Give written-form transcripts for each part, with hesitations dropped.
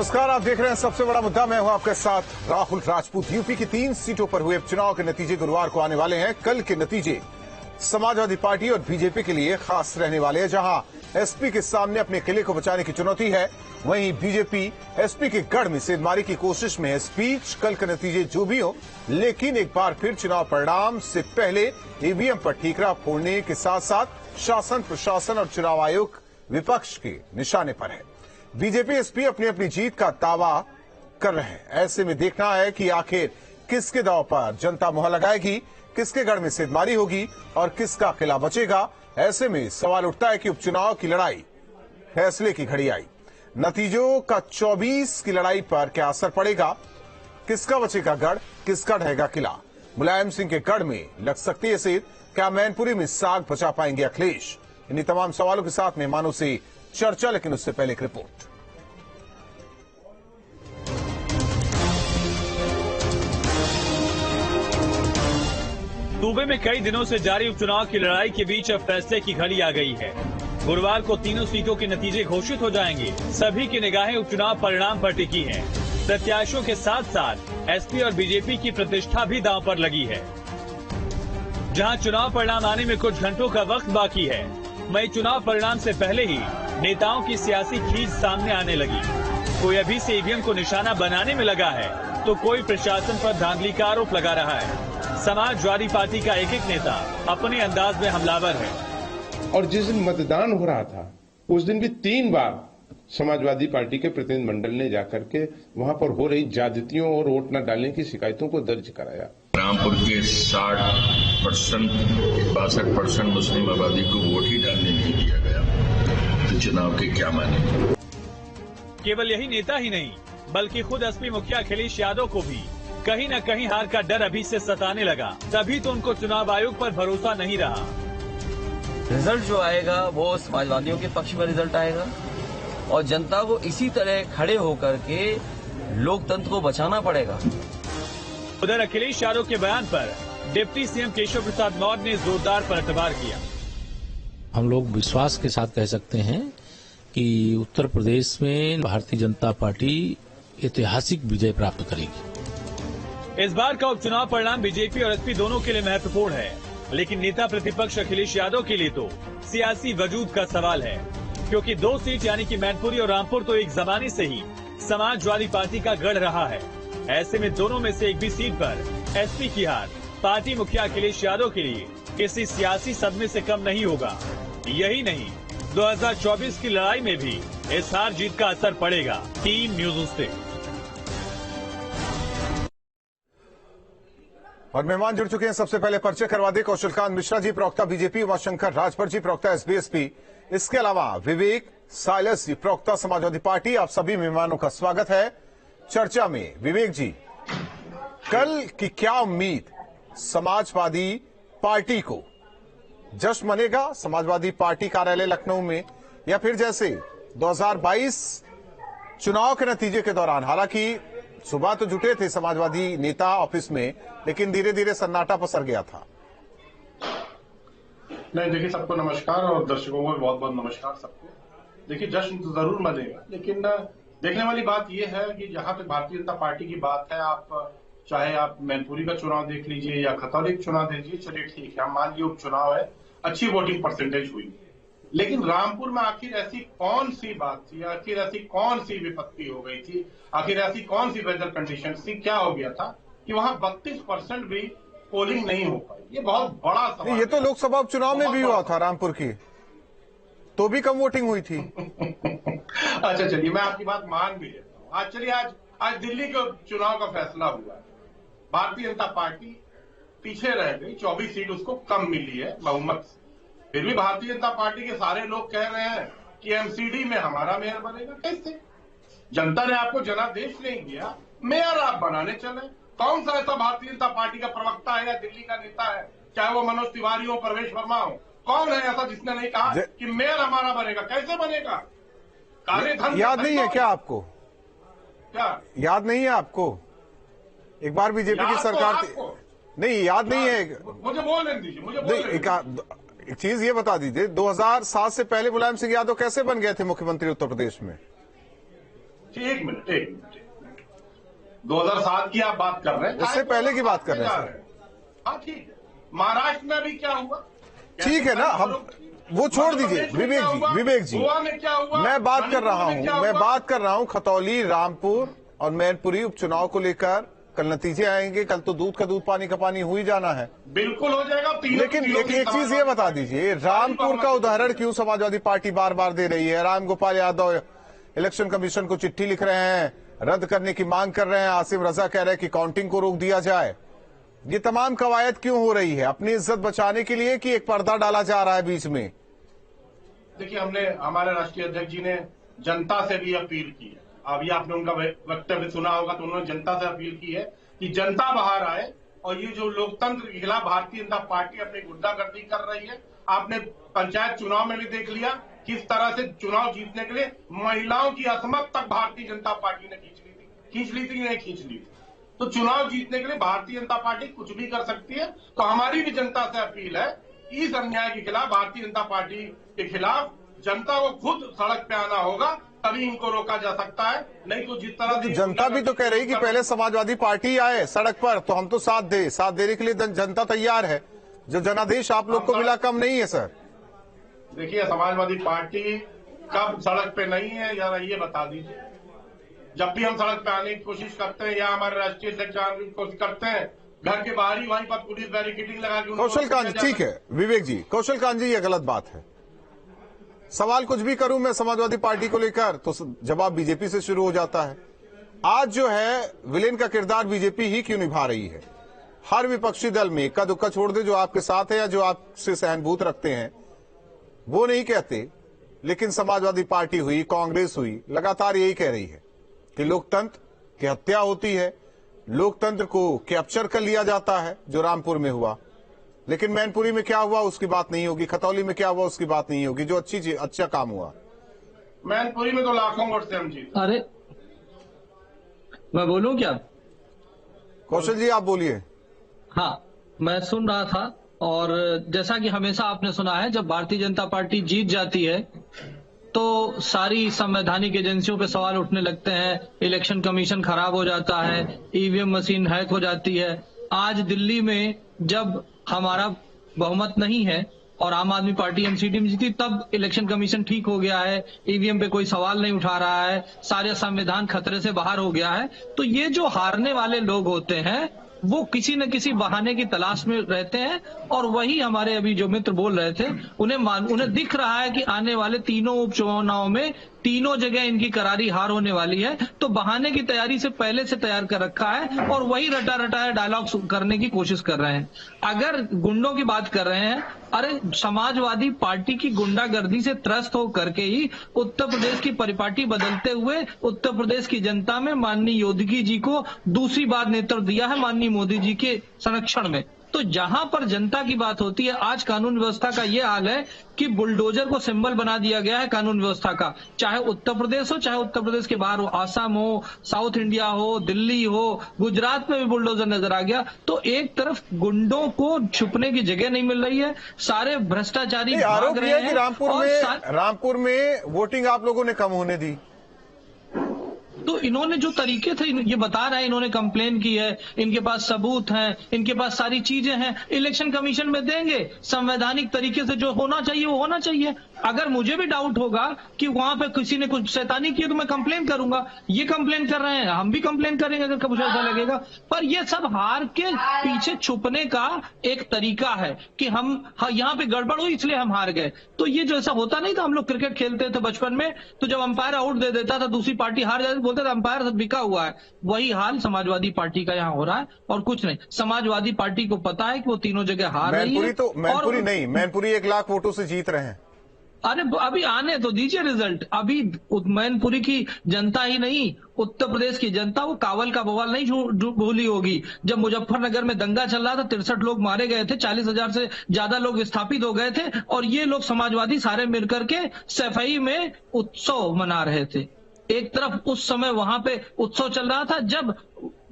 नमस्कार, आप देख रहे हैं सबसे बड़ा मुद्दा। मैं हूं आपके साथ राहुल राजपूत। यूपी की 3 सीटों पर हुए उपचुनाव के नतीजे गुरुवार को आने वाले हैं। कल के नतीजे समाजवादी पार्टी और बीजेपी के लिए खास रहने वाले हैं। जहां एसपी के सामने अपने किले को बचाने की चुनौती है, वहीं बीजेपी एसपी के गढ़ में सेंधमारी की कोशिश में है। स्पीच कल के नतीजे जो भी हो, लेकिन एक बार फिर चुनाव परिणाम से पहले ईवीएम पर ठीकरा फोड़ने के साथ साथ शासन, प्रशासन और चुनाव आयोग विपक्ष के निशाने पर है। बीजेपी एसपी अपनी अपनी जीत का दावा कर रहे हैं। ऐसे में देखना है कि आखिर किसके दाव पर जनता मुहर लगाएगी, किसके गढ़ में सेंधमारी होगी और किसका किला बचेगा। ऐसे में सवाल उठता है कि उपचुनाव की लड़ाई फैसले की घड़ी आई। नतीजों का 24 की लड़ाई पर क्या असर पड़ेगा? किसका बचेगा गढ़, किसका ढहेगा किला? मुलायम सिंह के गढ़ में लग सकती है सेंध। क्या मैनपुरी में साग बचा पाएंगे अखिलेश? इन्हीं तमाम सवालों के साथ मेहमानों से चर्चा, लेकिन उससे पहले एक रिपोर्ट। सूबे में कई दिनों से जारी उपचुनाव की लड़ाई के बीच अब फैसले की घड़ी आ गई है। गुरुवार को तीनों सीटों के नतीजे घोषित हो जाएंगे। सभी की निगाहें उपचुनाव परिणाम पर टिकी हैं। प्रत्याशियों के साथ साथ एसपी और बीजेपी की प्रतिष्ठा भी दांव पर लगी है। जहां चुनाव परिणाम आने में कुछ घंटों का वक्त बाकी है, वहीं चुनाव परिणाम से पहले ही नेताओं की सियासी खींच सामने आने लगी। कोई अभी से ईवीएम को निशाना बनाने में लगा है, तो कोई प्रशासन पर धांधली का आरोप लगा रहा है। समाजवादी पार्टी का एक एक नेता अपने अंदाज में हमलावर है। और जिस दिन मतदान हो रहा था, उस दिन भी 3 बार समाजवादी पार्टी के प्रतिनिधिमंडल ने जाकर के वहां पर हो रही ज्यादतियों और वोट न डालने की शिकायतों को दर्ज कराया। रामपुर के 60%, 62% मुस्लिम आबादी को वोट ही डालने नहीं दिया गया, तो चुनाव के क्या माने? केवल यही नेता ही नहीं, बल्कि खुद एसपी मुखिया अखिलेश यादव को भी कहीं न कहीं हार का डर अभी से सताने लगा। तभी तो उनको चुनाव आयोग पर भरोसा नहीं रहा। रिजल्ट जो आएगा वो समाजवादियों के पक्ष में रिजल्ट आएगा और जनता को इसी तरह खड़े होकर के लोकतंत्र को बचाना पड़ेगा। उधर अखिलेश यादव के बयान पर डिप्टी सीएम केशव प्रसाद मौर्य ने जोरदार पलटवार किया। हम लोग विश्वास के साथ कह सकते हैं कि उत्तर प्रदेश में भारतीय जनता पार्टी ऐतिहासिक विजय प्राप्त करेगी। इस बार का उपचुनाव परिणाम बीजेपी और एसपी दोनों के लिए महत्वपूर्ण है, लेकिन नेता प्रतिपक्ष अखिलेश यादव के लिए तो सियासी वजूद का सवाल है, क्योंकि 2 सीट यानी कि मैनपुरी और रामपुर तो एक जमाने से ही समाजवादी पार्टी का गढ़ रहा है। ऐसे में दोनों में से एक भी सीट पर एसपी की हार पार्टी मुखिया अखिलेश यादव के लिए किसी सियासी सदमे से कम नहीं होगा। यही नहीं, 2024 की लड़ाई में भी इस हार जीत का असर पड़ेगा। टीम न्यूज़ से। और मेहमान जुड़ चुके हैं। सबसे पहले परिचय करवा दे कौशलकांत मिश्रा जी, प्रवक्ता बीजेपी, उमाशंकर राजभर जी, प्रवक्ता एसबीएसपी। इसके अलावा विवेक साइलस जी, प्रवक्ता समाजवादी पार्टी। आप सभी मेहमानों का स्वागत है चर्चा में। विवेक जी, कल की क्या उम्मीद समाजवादी पार्टी को? जश्न मनेगा समाजवादी पार्टी कार्यालय लखनऊ में, या फिर जैसे 2022 चुनाव के नतीजे के दौरान, हालांकि सुबह तो जुटे थे समाजवादी नेता ऑफिस में, लेकिन धीरे धीरे सन्नाटा पसर गया था? नहीं, देखिए, सबको नमस्कार और दर्शकों को बहुत बहुत नमस्कार सबको। देखिए, जश्न तो जरूर मनेगा, लेकिन देखने वाली बात यह है कि जहां तक भारतीय जनता पार्टी की बात है, चाहे आप मैनपुरी का चुनाव देख लीजिए या खतौली का चुनाव देख लीजिए, चलिए ठीक है, हम मान लीजिए उपचुनाव है, अच्छी वोटिंग परसेंटेज हुई, लेकिन रामपुर में आखिर ऐसी कौन सी बात थी, आखिर ऐसी कौन सी विपत्ति हो गई थी, आखिर ऐसी कौन सी वेदर कंडीशन थी, क्या हो गया था कि वहां 32% भी पोलिंग नहीं हो पाई? ये बहुत बड़ा सवाल। ये तो लोकसभा उपचुनाव में भी हुआ था रामपुर की, तो भी कम वोटिंग हुई थी। अच्छा, चलिए, मैं आपकी बात मान भी लेता हूँ। आज चलिए, आज दिल्ली के चुनाव का फैसला हुआ है। भारतीय जनता पार्टी पीछे रह गई, 24 सीट उसको कम मिली है बहुमत से। फिर भी भारतीय जनता पार्टी के सारे लोग कह रहे हैं कि एमसीडी में हमारा मेयर बनेगा। कैसे? जनता ने आपको जनादेश नहीं दिया, मेयर आप बनाने चले। कौन सा ऐसा भारतीय जनता पार्टी का प्रवक्ता है या दिल्ली का नेता है, चाहे वो मनोज तिवारी हो, प्रवेश वर्मा हो, कौन है ऐसा जिसने नहीं कहा कि मेयर हमारा बनेगा? कैसे बनेगा? काले धन याद नहीं है क्या आपको? क्या याद नहीं है आपको? एक बार बीजेपी की सरकार नहीं, याद नहीं है? मुझे बोलने दीजिए, मुझे बोलने एक चीज ये बता दीजिए, 2007 से पहले मुलायम सिंह यादव कैसे बन गए थे मुख्यमंत्री उत्तर प्रदेश में? एक मिनट 2007 की आप बात कर रहे हैं, उससे पहले की बात कर रहे हैं। हाँ ठीक है, महाराष्ट्र में भी क्या हुआ? ठीक है ना, हम वो छोड़ दीजिए। विवेक जी गोवा में क्या हुआ? मैं बात कर रहा हूं खतौली, रामपुर और मैनपुरी उपचुनाव को लेकर। कल नतीजे आएंगे, कल तो दूध का दूध पानी का पानी हो ही जाना है। बिल्कुल हो जाएगा। लेकिन एक चीज ये बता दीजिए, रामपुर का उदाहरण क्यों समाजवादी पार्टी बार बार दे रही है? राम गोपाल यादव इलेक्शन कमीशन को चिट्ठी लिख रहे हैं, रद्द करने की मांग कर रहे हैं। आसिफ रजा कह रहे हैं कि काउंटिंग को रोक दिया जाए। ये तमाम कवायद क्यों हो रही है? अपनी इज्जत बचाने के लिए कि एक पर्दा डाला जा रहा है बीच में? देखिए, हमारे राष्ट्रीय अध्यक्ष जी ने जनता से भी अपील की है। अभी आपने उनका वक्तव्य सुना होगा, तो उन्होंने जनता से अपील की है कि जनता बाहर आए और ये जो लोकतंत्र के खिलाफ भारतीय जनता पार्टी अपनी गुंडागर्दी कर रही है। आपने पंचायत चुनाव में भी देख लिया किस तरह से चुनाव जीतने के लिए महिलाओं की असमत तक भारतीय जनता पार्टी ने खींच ली थी। तो चुनाव जीतने के लिए भारतीय जनता पार्टी कुछ भी कर सकती है। तो हमारी भी जनता से अपील है, इस अन्याय के खिलाफ, भारतीय जनता पार्टी के खिलाफ जनता को खुद सड़क पे आना होगा, तभी इनको रोका जा सकता है। नहीं तो जिस तरह तो जनता भी तो कह रही कि पहले समाजवादी पार्टी आए सड़क पर तो हम तो साथ देने के लिए जनता तैयार है। जो जनादेश आप लोग को मिला कम नहीं है सर। देखिए, समाजवादी पार्टी कब सड़क पे नहीं है या ये बता दीजिए। जब भी हम सड़क पे आने की कोशिश करते हैं या हमारे राष्ट्रीय अध्यक्ष आने की कोशिश करते हैं, घर के बाहर ही वहीं पर पुलिस बैरिकेडिंग लगा के। कौशल कांत, ठीक है विवेक जी, कौशल कांत जी, ये गलत बात है। सवाल कुछ भी करूं मैं समाजवादी पार्टी को लेकर तो जवाब बीजेपी से शुरू हो जाता है। आज जो है विलेन का किरदार बीजेपी ही क्यों निभा रही है? हर विपक्षी दल में इक्का दुक्का छोड़ दे जो आपके साथ है या जो आपसे सहनभूत रखते हैं वो नहीं कहते, लेकिन समाजवादी पार्टी हुई, कांग्रेस हुई, लगातार यही कह रही है कि लोकतंत्र की हत्या होती है, लोकतंत्र को कैप्चर कर लिया जाता है, जो रामपुर में हुआ। लेकिन मैनपुरी में क्या हुआ उसकी बात नहीं होगी, खतौली में क्या हुआ उसकी बात नहीं होगी, जो अच्छा काम हुआ। मैनपुरी में तो लाखों वोट से हम जीते। अरे मैं बोलूं क्या? कौशल जी आप बोलिए। हाँ, मैं सुन रहा था, और जैसा कि हमेशा आपने सुना है, जब भारतीय जनता पार्टी जीत जाती है तो सारी संवैधानिक एजेंसियों पे सवाल उठने लगते हैं, इलेक्शन कमीशन खराब हो जाता है, ईवीएम मशीन हैक हो जाती है। आज दिल्ली में जब हमारा बहुमत नहीं है और आम आदमी पार्टी एमसीडी में जीती, तब इलेक्शन कमीशन ठीक हो गया है, ईवीएम पे कोई सवाल नहीं उठा रहा है, सारे संविधान खतरे से बाहर हो गया है। तो ये जो हारने वाले लोग होते हैं वो किसी न किसी बहाने की तलाश में रहते हैं, और वही हमारे अभी जो मित्र बोल रहे थे, उन्हें दिख रहा है कि आने वाले तीनों उपचुनाव में तीनों जगह इनकी करारी हार होने वाली है। तो बहाने की तैयारी से पहले से तैयार कर रखा है और वही रटा रटाया डायलॉग करने की कोशिश कर रहे हैं। अगर गुंडों की बात कर रहे हैं, अरे समाजवादी पार्टी की गुंडागर्दी से त्रस्त हो करके ही उत्तर प्रदेश की परिपाटी बदलते हुए उत्तर प्रदेश की जनता में माननीय योगी जी को दूसरी बार नेतृत्व दिया है, माननीय मोदी जी के संरक्षण में। तो जहां पर जनता की बात होती है, आज कानून व्यवस्था का ये हाल है कि बुलडोजर को सिंबल बना दिया गया है कानून व्यवस्था का। चाहे उत्तर प्रदेश हो, चाहे उत्तर प्रदेश के बाहर हो, आसाम हो, साउथ इंडिया हो, दिल्ली हो, गुजरात में भी बुलडोजर नजर आ गया। तो एक तरफ गुंडों को छुपने की जगह नहीं मिल रही है, सारे भ्रष्टाचारी भाग रहे हैं। रामपुर में वोटिंग आप लोगों ने कम होने दी, तो इन्होंने जो तरीके थे, ये बता रहे हैं, इन्होंने कंप्लेन की है, इनके पास सबूत हैं, इनके पास सारी चीजें हैं, इलेक्शन कमीशन में देंगे, संवैधानिक तरीके से जो होना चाहिए वो होना चाहिए। अगर मुझे भी डाउट होगा कि वहां पे किसी ने कुछ शैतानी की तो मैं कंप्लेन करूंगा। ये कंप्लेन कर रहे हैं, हम भी कंप्लेन करेंगे अगर कुछ ऐसा लगेगा। पर ये सब हार के पीछे छुपने का एक तरीका है कि हम यहाँ पे गड़बड़ हुई इसलिए हम हार गए। तो ये जो ऐसा होता नहीं था, हम लोग क्रिकेट खेलते थे बचपन में, तो जब अंपायर आउट दे देता था दूसरी पार्टी हार जाती, बोलते थे अंपायर बिका हुआ है। वही हाल समाजवादी पार्टी का यहाँ हो रहा है और कुछ नहीं। समाजवादी पार्टी को पता है कि वो तीनों जगह हार रही है। मैनपुरी 1 लाख वोटों से जीत रहे हैं। अरे अभी आने तो दीजिए रिजल्ट। अभी मैनपुरी की जनता ही नहीं, उत्तर प्रदेश की जनता वो कावल का बवाल नहीं भूली होगी। जब मुजफ्फरनगर में दंगा चल रहा था, 63 लोग मारे गए थे, 40,000 से ज्यादा लोग विस्थापित हो गए थे, और ये लोग समाजवादी सारे मिलकर के सफाई में उत्सव मना रहे थे। एक तरफ उस समय वहां पे उत्सव चल रहा था जब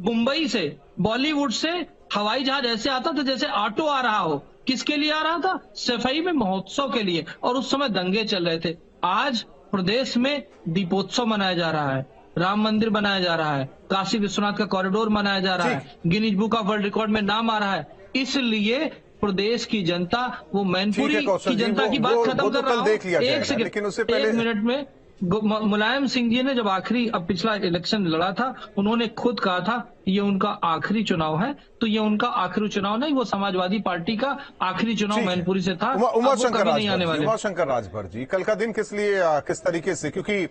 मुंबई से, बॉलीवुड से हवाई जहाज ऐसे आता था जैसे ऑटो आ रहा हो। किसके लिए आ रहा था? सफाई में महोत्सव के लिए, और उस समय दंगे चल रहे थे। आज प्रदेश में दीपोत्सव मनाया जा रहा है, राम मंदिर बनाया जा रहा है, काशी विश्वनाथ का कॉरिडोर बनाया जा रहा है, Guinness book of world record में नाम आ रहा है। इसलिए प्रदेश की जनता, वो मैनपुरी की जनता की बात खत्म कर रहा हूँ, एक सेकंड, लेकिन उससे पहले 1 मिनट में मुलायम सिंह जी ने जब अब पिछला इलेक्शन लड़ा था, उन्होंने खुद कहा था ये उनका आखिरी चुनाव है। तो ये उनका आखिरी चुनाव नहीं, वो समाजवादी पार्टी का आखिरी चुनाव मैनपुरी से था। उमाशंकर राजभर जी, कल का दिन किस लिए, किस तरीके से, क्योंकि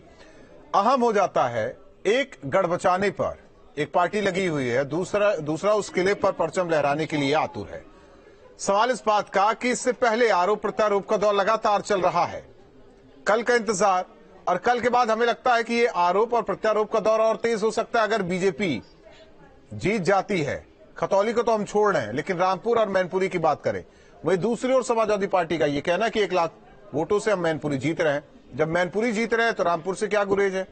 अहम हो जाता है, एक गढ़ बचाने पर एक पार्टी लगी हुई है, दूसरा उस किले पर परचम लहराने के लिए आतुर है। सवाल इस बात का कि इससे पहले आरोप प्रत्यारोप का दौर लगातार चल रहा है, कल का इंतजार, और कल के बाद हमें लगता है कि ये आरोप और प्रत्यारोप का दौर और तेज हो सकता है अगर बीजेपी जीत जाती है। खतौली को तो हम छोड़ रहे हैं, लेकिन रामपुर और मैनपुरी की बात करें, वही दूसरी ओर समाजवादी पार्टी का ये कहना कि 1 लाख वोटों से हम मैनपुरी जीत रहे हैं। जब मैनपुरी जीत रहे हैं तो रामपुर से क्या गुरेज है?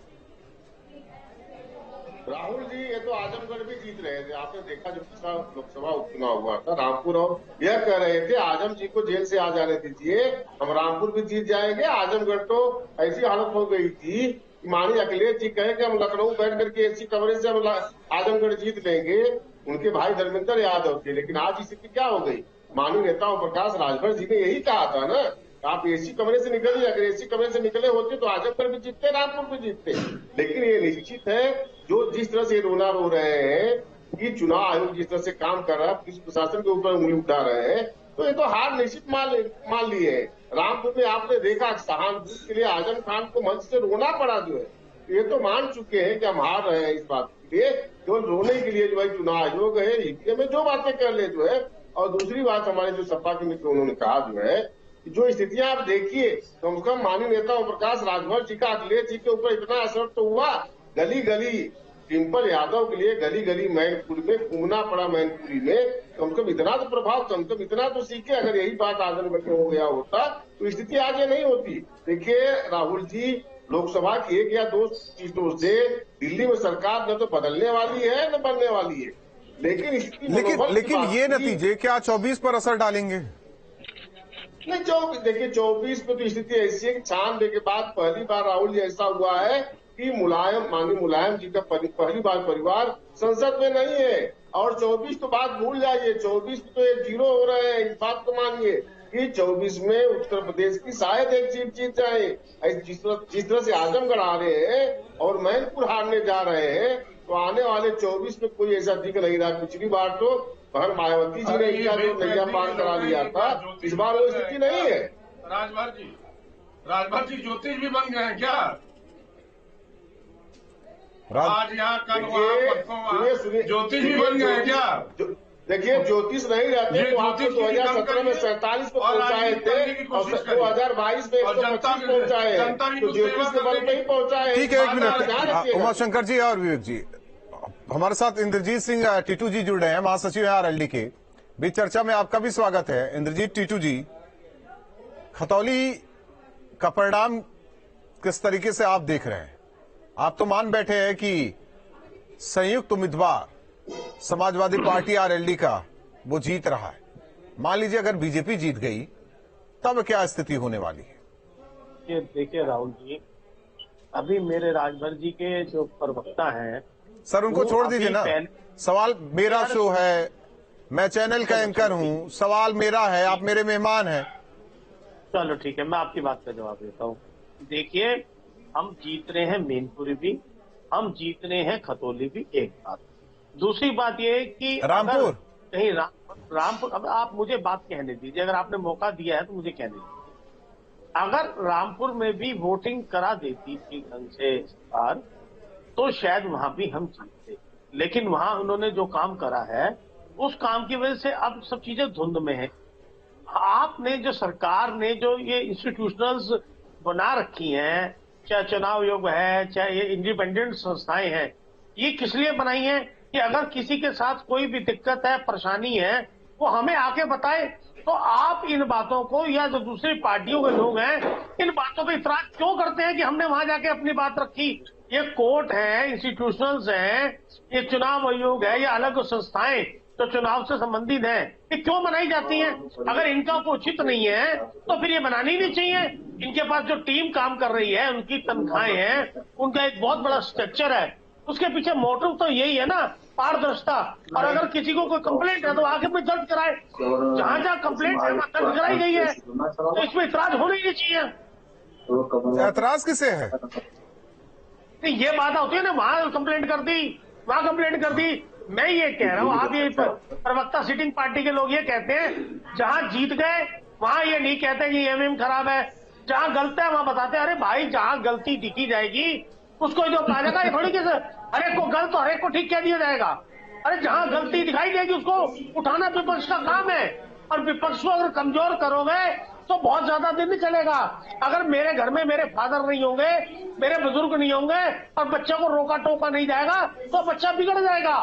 राहुल जी, ये तो आजमगढ़ भी जीत रहे थे। आपने देखा जब पिछला लोकसभा उपचुनाव हुआ था, रामपुर और यह कह रहे थे आजम जी को जेल से आ जाने दीजिए, हम रामपुर भी जीत जाएंगे। आजमगढ़ तो ऐसी हालत हो गई थी कि माननीय अखिलेश जी कहे कि हम लखनऊ बैठ करके एसी कवरेज से हम आजमगढ़ जीत लेंगे, उनके भाई धर्मेंद्र यादव थे। लेकिन आज स्थिति क्या हो गई? माननीय नेता ओम प्रकाश राजभर जी ने यही कहा था ना, आप एसी कमरे से निकलिए, अगर एसी कमरे से निकले होते तो आजमगढ़ भी जीतते, रामपुर भी जीतते। लेकिन ये निश्चित है, जो जिस तरह से रोना रो रहे हैं कि चुनाव आयोग जिस तरह से काम कर रहा है, पुलिस प्रशासन के ऊपर उंगली उठा रहे हैं, तो ये तो हार निश्चित मान लिए है। रामपुर में आपने देखा सहानुभूति के लिए आजम खान को मंच से रोना पड़ा जो है, ये तो मान चुके हैं कि हम हार रहे हैं। इस बात के लिए केवल रोने के लिए जो है चुनाव आयोग है ईवीएम में जो बातें कर ले जो है। और दूसरी बात, हमारे जो सपा के मित्र उन्होंने कहा जो है, जो स्थितियां आप देखिए, कम से कम माननीय नेता ओम प्रकाश राजभर जी का अखिलेश जी के ऊपर इतना असर तो हुआ, गली गली डिम्पल यादव के लिए गली गली मैनपुरी में घूमना पड़ा। मैनपुरी में कम से कम इतना तो प्रभाव, कम से कम इतना तो सीखे। अगर यही बात आजमगढ़ में हो गया होता तो स्थिति आज ये नहीं होती। देखिए राहुल जी, लोकसभा की 1 या 2 सीटों से दिल्ली में सरकार न तो बदलने वाली है न बनने वाली है। लेकिन ये नतीजे क्या 24 पर असर डालेंगे? नहीं, 24 देखिए 24 में तो स्थिति ऐसी है कि 96 के बाद पहली बार राहुल जी ऐसा हुआ है कि माननीय मुलायम जी का पहली बार परिवार संसद में नहीं है। और 24 तो बात भूल जाइए, 24 तो एक 0 हो रहे हैं। इस बात को मानिए कि 24 में उत्तर प्रदेश की शायद एक सीट जीत जाए। जिस तरह से आजमगढ़ आ रहे हैं और मैनपुर हारने जा रहे हैं, तो आने वाले 24 में कोई ऐसा दिख नहीं रहा। पिछली बार तो बहन मायावती जी ने इनका जो नैया पार करा लिया था, इस बार वो स्थिति नहीं है। राजभर जी ज्योतिष भी बन गए हैं क्या? आज यहाँ कल सुनिए ज्योतिष भी बन गए हैं क्या? देखिए ज्योतिष नहीं रहते तो आपको 2017 में 47 को पहुंचाए थे और 2022 में 125 पहुंचाए, तो ज्योतिष के बल पे ही पहुंचाए। ठीक है, 1 मिनट। उमाशंकर जी और विवेक जी, हमारे साथ इंद्रजीत सिंह टीटू जी जुड़ रहे हैं, महासचिव हैं आरएलडी के। बीच चर्चा में आपका भी स्वागत है। इंद्रजीत, टीटू जी, खतौली का परिणाम किस तरीके से आप देख रहे हैं? आप तो मान बैठे हैं कि संयुक्त उम्मीदवार समाजवादी पार्टी आरएलडी का वो जीत रहा है। मान लीजिए अगर बीजेपी जीत गई तब क्या स्थिति होने वाली है? देखिए राहुल जी, अभी मेरे राजभर जी के जो प्रवक्ता हैं, सर उनको छोड़ दीजिए ना। सवाल मेरा शो है, मैं चैनल का एंकर हूं, सवाल मेरा है, आप मेरे मेहमान हैं। चलो ठीक है, मैं आपकी बात का जवाब देता हूँ। देखिए, हम जीत रहे हैं मैनपुरी भी, हम जीत रहे हैं खतौली भी एक साथ। दूसरी बात यह है कि रामपुर कहीं रामपुर, अब आप मुझे बात कहने दीजिए, अगर आपने मौका दिया है तो मुझे कहने दीजिए। अगर रामपुर में भी वोटिंग करा देती थी ढंग से सरकार, तो शायद वहां भी हम जीतते। लेकिन वहां उन्होंने जो काम करा है, उस काम की वजह से अब सब चीजें धुंध में है। आपने जो सरकार ने जो ये इंस्टीट्यूशनल्स बना रखी हैं, चाहे चुनाव आयोग है, चाहे ये इंडिपेंडेंट संस्थाएं हैं, ये किस लिए बनाई हैं कि अगर किसी के साथ कोई भी दिक्कत है, परेशानी है, वो हमें आके बताए। तो आप इन बातों को, या जो दूसरी पार्टियों के लोग हैं, इन बातों पर इतराज क्यों करते हैं कि हमने वहां जाके अपनी बात रखी? ये कोर्ट है, इंस्टीट्यूशनल्स हैं, ये चुनाव आयोग है, ये अलग संस्थाएं, जो चुनाव से संबंधित है, ये क्यों बनाई जाती हैं? अगर इनका कोई उचित नहीं है तो फिर ये बनानी ही नहीं चाहिए। इनके पास जो टीम काम कर रही है, उनकी तनख्वाहें हैं, उनका एक बहुत बड़ा स्ट्रक्चर है, उसके पीछे मोटिव तो यही है ना, पारदर्शिता। और अगर किसी को कोई कंप्लेंट है तो आगे में दर्ज कराए, जहां जहां कंप्लेंट है वहां दर्ज कराई गई है, तो इसमें इतराज होना ही नहीं चाहिए। ऐतराज किसे है? नहीं, ये बात होती है ना, वहां कंप्लेंट कर दी, वहां कंप्लेंट कर दी। मैं ये कह रहा हूँ, आप ये प्रवक्ता सिटिंग पार्टी के लोग ये कहते हैं जहां जीत गए वहां ये नहीं कहते कि ईवीएम खराब है, जहां गलत है वहां बताते हैं। अरे भाई, जहां गलती दिखी जाएगी उसको जो कहा जाएगा, ये थोड़ी कि हर एक को गलत और हर एक को ठीक कह दिया जाएगा। अरे जहां गलती दिखाई देगी उसको उठाना विपक्ष का काम है, और विपक्ष को अगर कमजोर करोगे तो बहुत ज्यादा दिन नहीं चलेगा। अगर मेरे घर में मेरे फादर नहीं होंगे, मेरे बुजुर्ग नहीं होंगे और बच्चों को रोका टोका नहीं जाएगा तो बच्चा बिगड़ जाएगा।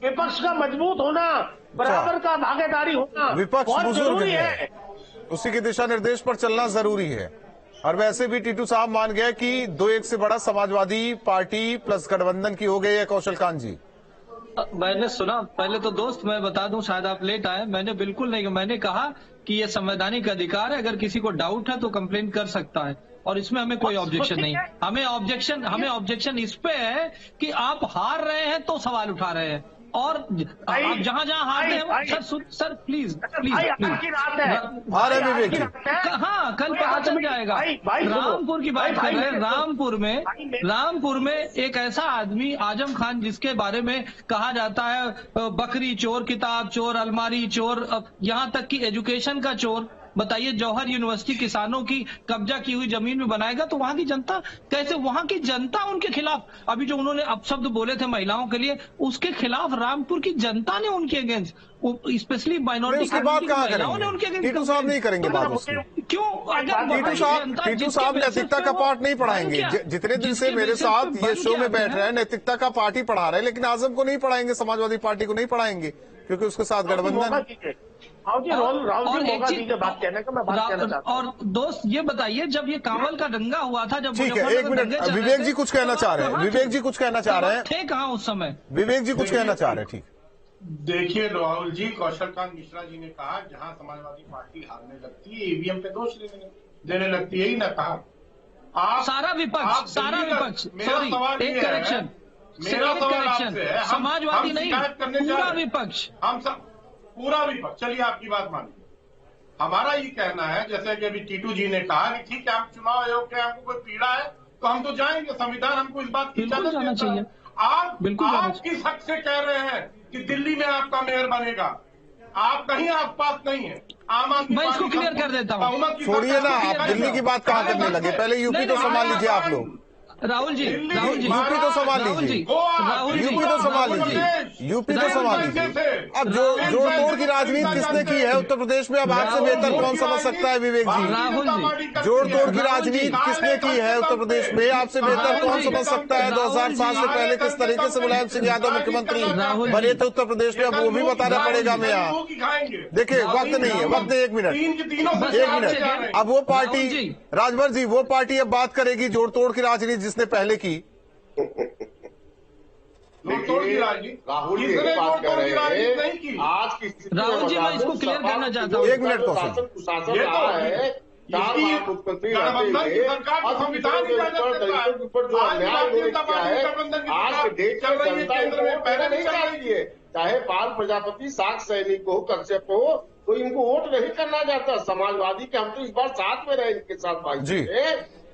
विपक्ष का मजबूत होना, बराबर का भागीदारी होना विपक्ष बहुत बुजुर्ग जरूरी है। उसी के दिशा निर्देश पर चलना जरूरी है। और वैसे भी टीटू साहब मान गए कि 2-1 से बड़ा समाजवादी पार्टी प्लस गठबंधन की हो गई है। कौशल कांत जी, मैंने सुना, पहले तो दोस्त मैं बता दूं, शायद आप लेट आए, मैंने बिल्कुल नहीं, मैंने कहा कि ये संवैधानिक अधिकार है, अगर किसी को डाउट है तो कंप्लेंट कर सकता है, और इसमें हमें कोई ऑब्जेक्शन नहीं। हमें ऑब्जेक्शन इस पे है कि आप हार रहे हैं तो सवाल उठा रहे हैं, और आप जहां जहां हारते हैं सर प्लीज हाँ, कल पता चल जाएगा। रामपुर की बात कर रहे हैं, रामपुर में एक ऐसा आदमी आजम खान, जिसके बारे में कहा जाता है बकरी चोर, किताब चोर, अलमारी चोर, यहाँ तक कि एजुकेशन का चोर। बताइए, जौहर यूनिवर्सिटी किसानों की कब्जा की हुई जमीन में बनाएगा तो वहां की जनता कैसे, वहां की जनता उनके खिलाफ, अभी जो उन्होंने अपशब्द बोले थे महिलाओं के लिए, उसके खिलाफ रामपुर की जनता ने उनके अगेंस्ट, स्पेशली माइनॉरिटी उसकी बात कहाँ करेंगे? टीटू साहब नहीं करेंगे बात उसकी। क्यों? टीटू साहब नैतिकता का पाठ नहीं पढ़ाएंगे। जितने दिन से मेरे साथ ये शो में बैठ रहे हैं, नैतिकता का पाठ ही पढ़ा रहे हैं, लेकिन आजम को नहीं पढ़ाएंगे, समाजवादी पार्टी को नहीं पढ़ाएंगे, क्योंकि उसके साथ गठबंधन। और दोस्त ये बताइए, जब ये कांवल का दंगा हुआ था, जब ठीक है, एक मिनट, विवेक जी कुछ कहना चाह रहे हैं, विवेक जी कुछ कहना चाह रहे हैं, थे कहाँ उस समय? विवेक जी कुछ कहना चाह रहे हैं। ठीक, देखिए राहुल जी, कौशलकांत मिश्रा जी ने कहा जहां समाजवादी पार्टी हारने लगती है ईवीएम पे दोष देने लगती है, यही ना कहा आप? सारा विपक्ष सॉरी, एक करेक्शन, मेरा सवाल आपसे है, समाजवादी नहीं, पूरा विपक्ष, हम सब पूरा विपक्ष। चलिए आपकी बात मानिए, हमारा ये कहना है, जैसे कि अभी टीटू जी ने कहा कि ठीक है, हम चुनाव आयोग के, हमको कोई पीड़ा है तो हम तो जाएंगे, संविधान हमको इस बात की इजाजत देता है। आप किस हक से कह रहे हैं कि दिल्ली में आपका मेयर बनेगा? आप कहीं आप पास नहीं है। आम आदमी, मैं इसको क्लियर कर देता हूँ, छोड़िए ना, आप दिल्ली की बात कहाँ करने लगे? पहले यूपी तो संभाल लीजिए आप लोग। राहुल जी यूपी तो संभाल लीजिए, यूपी तो संभाल लीजिए, यूपी तो संभाल लीजिए। अब जोड़ तोड़ की राजनीति किसने की है उत्तर प्रदेश में? अब आपसे बेहतर कौन समझ सकता है विवेक जी? जोड़ तोड़ की राजनीति किसने की है उत्तर प्रदेश में? आपसे बेहतर कौन समझ सकता है 2007 से पहले किस तरीके से मुलायम सिंह यादव मुख्यमंत्री बने थे उत्तर प्रदेश में? अब वो भी बताना पड़ेगा हमें। यहाँ देखिए, वक्त नहीं है, वक्त नहीं, एक मिनट। अब वो पार्टी, राजभर जी, वो पार्टी अब बात करेगी जोड़ तोड़ की राजनीति जिसने पहले की। राहुल जी बात कर रहे हैं आज की, राहुल जी मैं इसको क्लियर करना चाहता हूँ, एक मिनट को कुशासन रहा है, मुख्यमंत्री ऊपर जो अन्याय उन्होंने किया है, आज के डेट में जनता इनको पहले नहीं चाहती है, चाहे बाल प्रजापति, साख सैनिक हो, कश्यप हो, तो इनको वोट नहीं करना चाहता। समाजवादी के हम तो इस बार साथ में रहे इनके साथ भाई,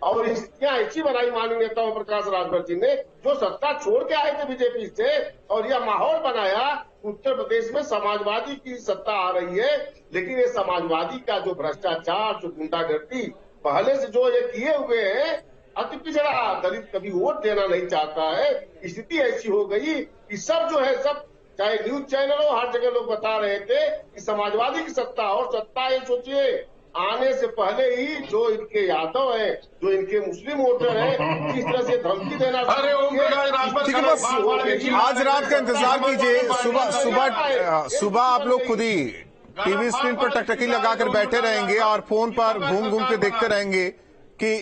और स्थितियां ऐसी बनाई माननीय नेता ओम प्रकाश राजभर जी ने, जो सत्ता छोड़ के आए थे बीजेपी से, और यह माहौल बनाया उत्तर प्रदेश में समाजवादी की सत्ता आ रही है। लेकिन ये समाजवादी का जो भ्रष्टाचार, जो गुंडागर्दी पहले से जो ये किए हुए हैं, अति पिछड़ा दलित कभी वोट देना नहीं चाहता है। स्थिति ऐसी हो गई कि सब जो है, सब चाहे न्यूज चैनल हो, हर जगह लोग बता रहे थे कि समाजवादी की सत्ता, और सत्ता ये सोचिए आने से पहले ही जो इनके यादव है, जो इनके मुस्लिम वोटर है, इस तरह से धमकी देना। ठीक है, बस आज रात का इंतजार कीजिए। सुबह आप लोग खुद ही टीवी स्क्रीन पर टकटकी लगाकर बैठे रहेंगे और फोन पर घूम घूम के देखते रहेंगे कि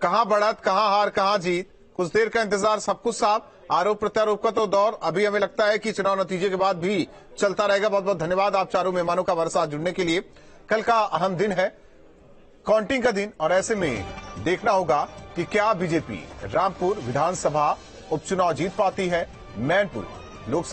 कहां बढ़त, कहां हार, कहां जीत। कुछ देर का इंतजार, सब कुछ साफ। आरोप प्रत्यारोप का तो दौर अभी हमें लगता है कि चुनाव नतीजे के बाद भी चलता रहेगा। बहुत बहुत धन्यवाद आप चारों मेहमानों का हमारे साथ जुड़ने के लिए। कल का अहम दिन है, काउंटिंग का दिन, और ऐसे में देखना होगा कि क्या बीजेपी रामपुर विधानसभा उपचुनाव जीत पाती है। मैनपुरी लोकसभा